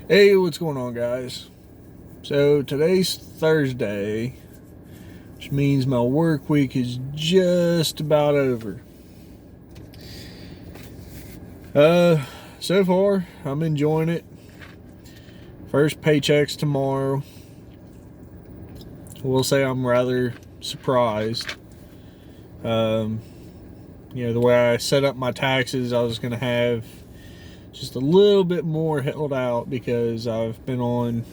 Hey, what's going on, guys? So today's Thursday, which means my work week is just about over. So far, I'm enjoying it. First paycheck's tomorrow. I will say I'm rather surprised. The way I set up my taxes, I was going to have just a little bit more held out because I've been on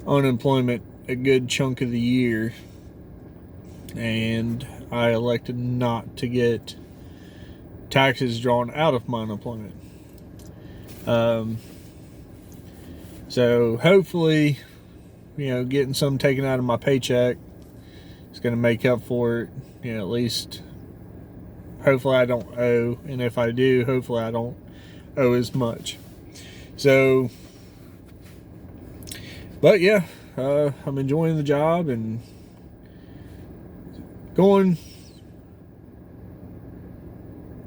unemployment a good chunk of the year, and I elected not to get taxes drawn out of my unemployment. So hopefully, getting some taken out of my paycheck is going to make up for it. At least, hopefully I don't owe, and if I do, hopefully I don't owe as much. So, but yeah, I'm enjoying the job and going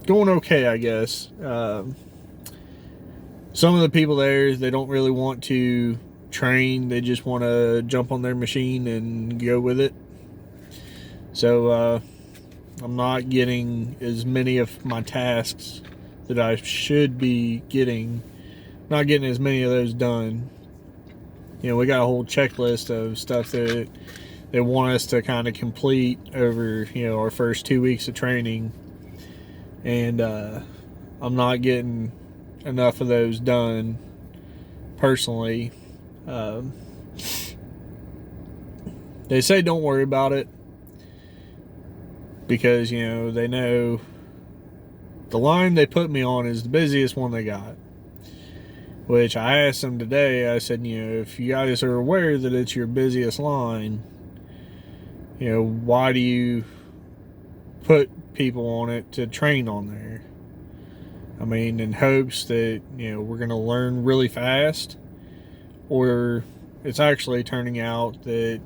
okay, I guess. Some of the people there, they don't really want to train. They just want to jump on their machine and go with it. So I'm not getting as many of my tasks that I should be getting. Not getting as many of those done. We got a whole checklist of stuff that they want us to kind of complete over, our first 2 weeks of training. And I'm not getting enough of those done personally. They say don't worry about it because, they know the line they put me on is the busiest one they got. Which I asked them today, I said, if you guys are aware that it's your busiest line, why do you put people on it to train on there? I mean, in hopes that, we're going to learn really fast, or it's actually turning out that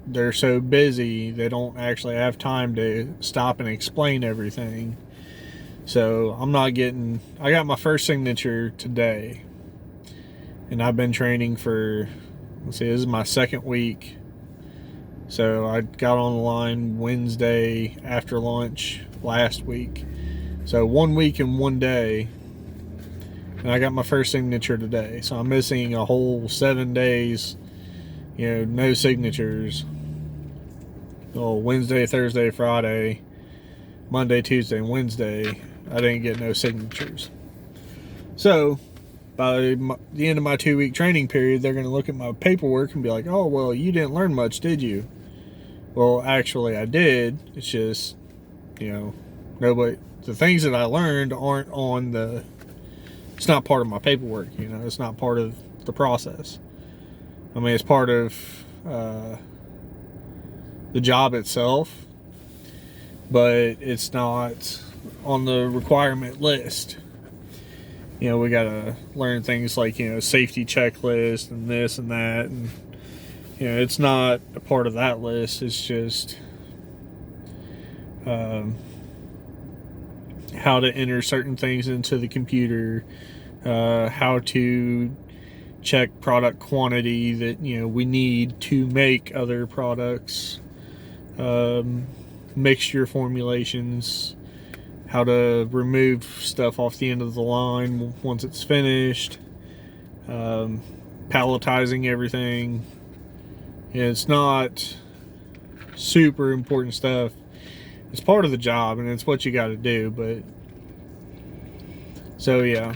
they're so busy they don't actually have time to stop and explain everything. So I got my first signature today, and I've been training for, this is my second week. So I got on the line Wednesday after lunch last week. So 1 week and 1 day. And I got my first signature today. So I'm missing a whole 7 days, no signatures. Well, Wednesday, Thursday, Friday, Monday, Tuesday, and Wednesday, I didn't get no signatures. So by the end of my 2 week training period, they're going to look at my paperwork and be like, oh, well, you didn't learn much, did you? Well, actually, I did. It's just, nobody, the things that I learned aren't on it's not part of my paperwork, it's not part of the process. I mean, it's part of the job itself, but it's not on the requirement list. We got to learn things like, safety checklist and this and that. And, it's not a part of that list. It's just how to enter certain things into the computer, how to check product quantity that, we need to make other products, mixture formulations, how to remove stuff off the end of the line once it's finished, palletizing everything. It's not super important stuff. It's part of the job and it's what you got to do. But so yeah,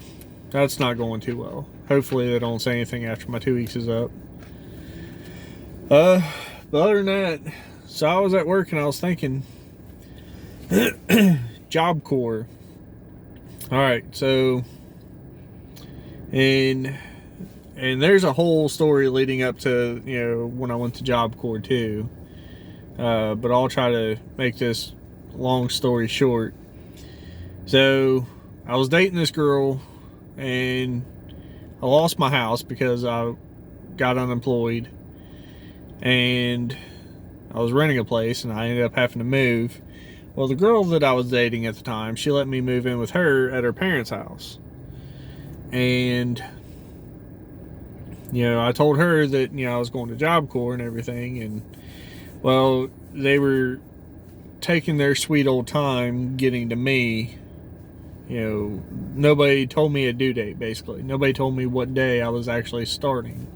that's not going too well. Hopefully they don't say anything after my 2 weeks is up. But other than that, so I was at work and I was thinking, Job Corps. All right, so and there's a whole story leading up to when I went to Job Corps too. But I'll try to make this long story short. So I was dating this girl, and I lost my house because I got unemployed, and I was renting a place, and I ended up having to move. Well, the girl that I was dating at the time, she let me move in with her at her parents' house. And I told her that, I was going to Job Corps and everything, and, well, they were taking their sweet old time getting to me. Nobody told me a due date, basically. Nobody told me what day I was actually starting.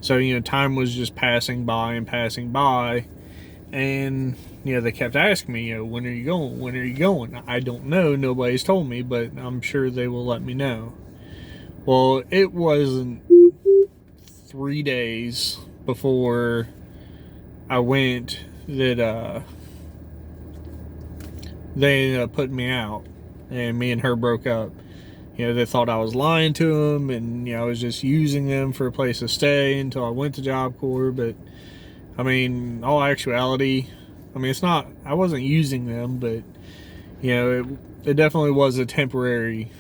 So, time was just passing by and passing by. And, they kept asking me, when are you going? When are you going? I don't know. Nobody's told me, but I'm sure they will let me know. Well, it wasn't 3 days before I went that they ended up putting me out, and me and her broke up. They thought I was lying to them, and I was just using them for a place to stay until I went to Job Corps. But I mean, in all actuality, it's not, I wasn't using them, but it definitely was a temporary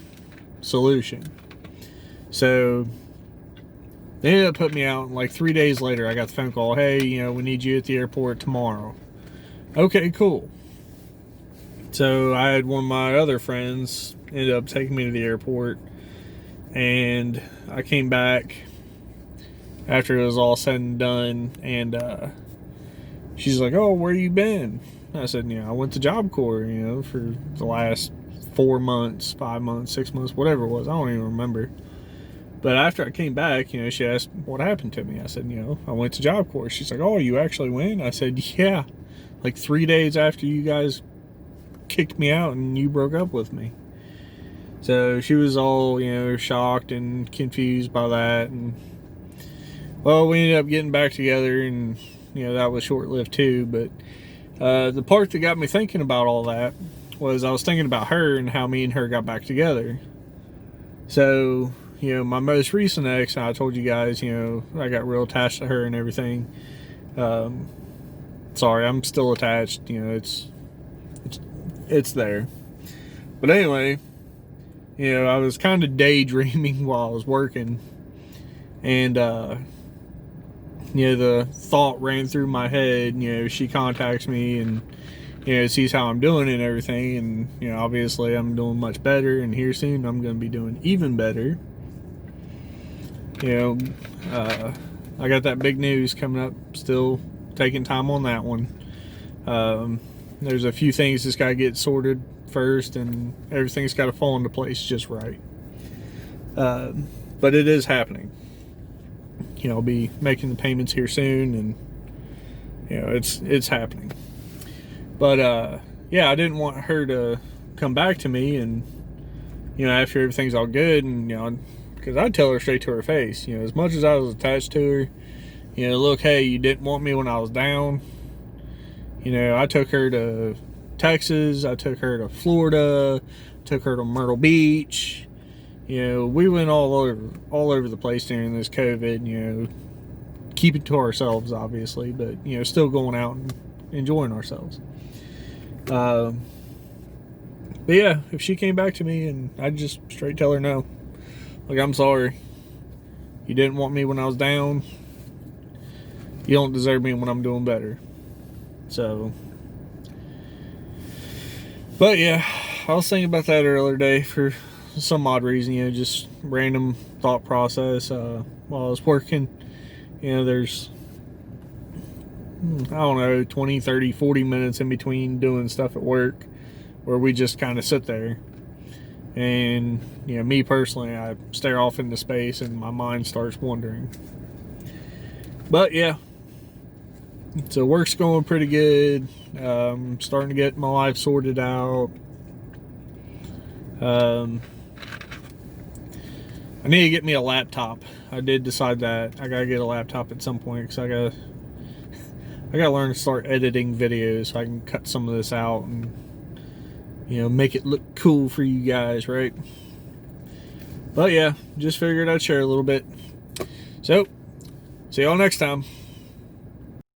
solution. So they ended up putting me out, and like 3 days later I got the phone call, hey, we need you at the airport tomorrow. Okay, cool. So I had one of my other friends ended up taking me to the airport, and I came back after it was all said and done, and she's like, oh, where you been? I said, I went to Job Corps, for the last 4 months, 5 months, 6 months, whatever it was. I don't even remember. But after I came back, she asked what happened to me. I said, I went to Job Corps. She's like, oh, you actually went? I said, yeah. Like 3 days after you guys kicked me out and you broke up with me. So she was all, shocked and confused by that. And, well, we ended up getting back together, and, that was short-lived too. But the part that got me thinking about all that was I was thinking about her and how me and her got back together. So, my most recent ex, I told you guys, I got real attached to her and everything. Sorry, I'm still attached. It's there. But anyway, I was kind of daydreaming while I was working, and the thought ran through my head. She contacts me and sees how I'm doing and everything, and obviously I'm doing much better, and here soon I'm going to be doing even better. I got that big news coming up. Still taking time on that one. There's a few things that's got to get sorted first, and everything's got to fall into place just right. But it is happening. I'll be making the payments here soon, and it's happening. But yeah, I didn't want her to come back to me, and after everything's all good, and because I'd tell her straight to her face, as much as I was attached to her, look, hey, you didn't want me when I was down. I took her to Texas, I took her to Florida, took her to Myrtle Beach. We went all over the place during this COVID, keep it to ourselves, obviously, but, still going out and enjoying ourselves. But yeah, if she came back to me, and I'd just straight tell her no. Like, I'm sorry. You didn't want me when I was down. You don't deserve me when I'm doing better. So, but yeah, I was thinking about that earlier today for some odd reason, just random thought process. While I was working, there's, I don't know, 20, 30, 40 minutes in between doing stuff at work where we just kind of sit there. And, me personally, I stare off into space and my mind starts wandering. But yeah, so work's going pretty good. Starting to get my life sorted out. I need to get me a laptop. I did decide that I gotta get a laptop at some point, because I gotta learn to start editing videos so I can cut some of this out and make it look cool for you guys, right? But yeah, just figured I'd share a little bit. So, see y'all next time.